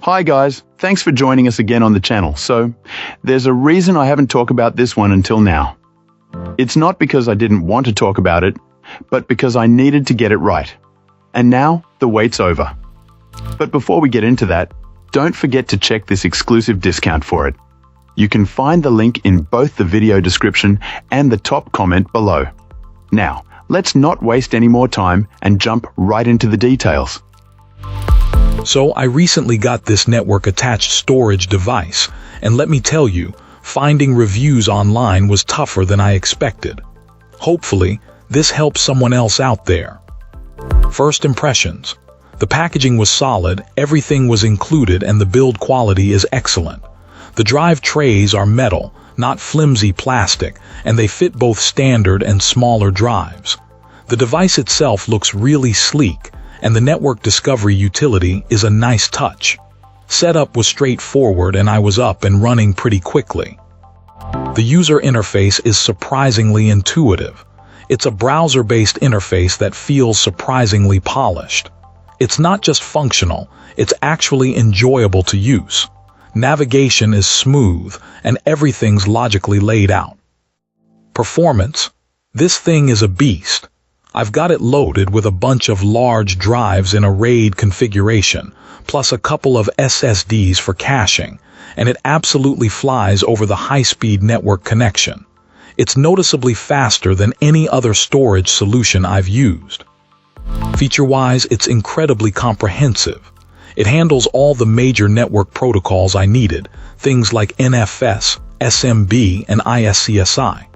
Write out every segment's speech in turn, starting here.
Hi guys, thanks for joining us again on the channel. So, there's a reason I haven't talked about this one until now. It's not because I didn't want to talk about it, but because I needed to get it right. And now, the wait's over. But before we get into that, don't forget to check this exclusive discount for it. You can find the link in both the video description and the top comment below. Now, let's not waste any more time and jump right into the details. So I recently got this network-attached storage device, and let me tell you, finding reviews online was tougher than I expected. Hopefully, this helps someone else out there. First impressions. The packaging was solid, everything was included, and the build quality is excellent. The drive trays are metal, not flimsy plastic, and they fit both standard and smaller drives. The device itself looks really sleek, and the network discovery utility is a nice touch. Setup was straightforward and I was up and running pretty quickly. The user interface is surprisingly intuitive. It's a browser-based interface that feels surprisingly polished. It's not just functional, it's actually enjoyable to use. Navigation is smooth and everything's logically laid out. Performance. This thing is a beast. I've got it loaded with a bunch of large drives in a RAID configuration, plus a couple of SSDs for caching, and it absolutely flies over the high-speed network connection. It's noticeably faster than any other storage solution I've used. Feature-wise, it's incredibly comprehensive. It handles all the major network protocols I needed, things like NFS, SMB, and ISCSI.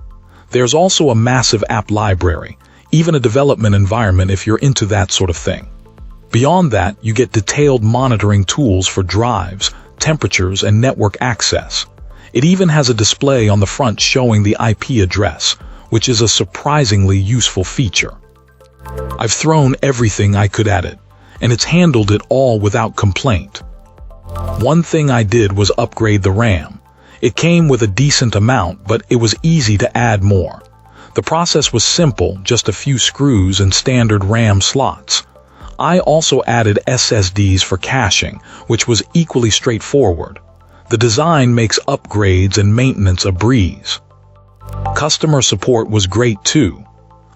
There's also a massive app library, even a development environment if you're into that sort of thing. Beyond that, you get detailed monitoring tools for drives, temperatures, and network access. It even has a display on the front showing the IP address, which is a surprisingly useful feature. I've thrown everything I could at it, and it's handled it all without complaint. One thing I did was upgrade the RAM. It came with a decent amount, but it was easy to add more. The process was simple, just a few screws and standard RAM slots. I also added SSDs for caching, which was equally straightforward. The design makes upgrades and maintenance a breeze. Customer support was great too.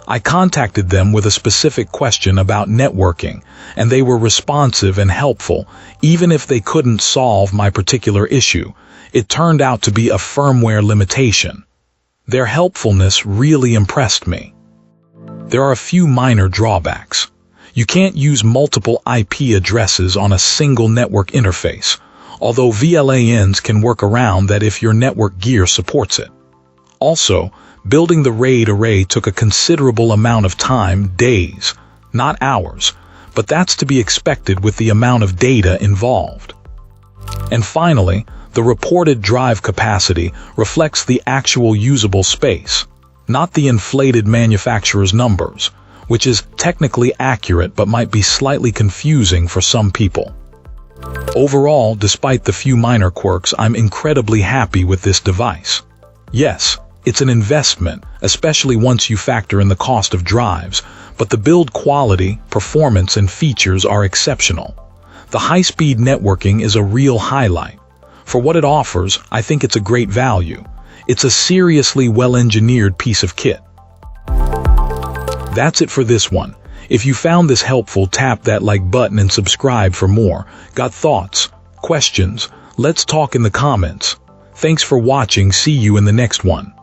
I contacted them with a specific question about networking, and they were responsive and helpful, even if they couldn't solve my particular issue. It turned out to be a firmware limitation. Their helpfulness really impressed me. There are a few minor drawbacks. You can't use multiple IP addresses on a single network interface, although VLANs can work around that if your network gear supports it. Also, building the RAID array took a considerable amount of time, days, not hours, but that's to be expected with the amount of data involved. And finally, the reported drive capacity reflects the actual usable space, not the inflated manufacturer's numbers, which is technically accurate but might be slightly confusing for some people. Overall, despite the few minor quirks, I'm incredibly happy with this device. Yes, it's an investment, especially once you factor in the cost of drives, but the build quality, performance, and features are exceptional. The high-speed networking is a real highlight. For what it offers, I think it's a great value. It's a seriously well-engineered piece of kit. That's it for this one. If you found this helpful, tap that like button and subscribe for more. Got thoughts? Questions? Let's talk in the comments. Thanks for watching. See you in the next one.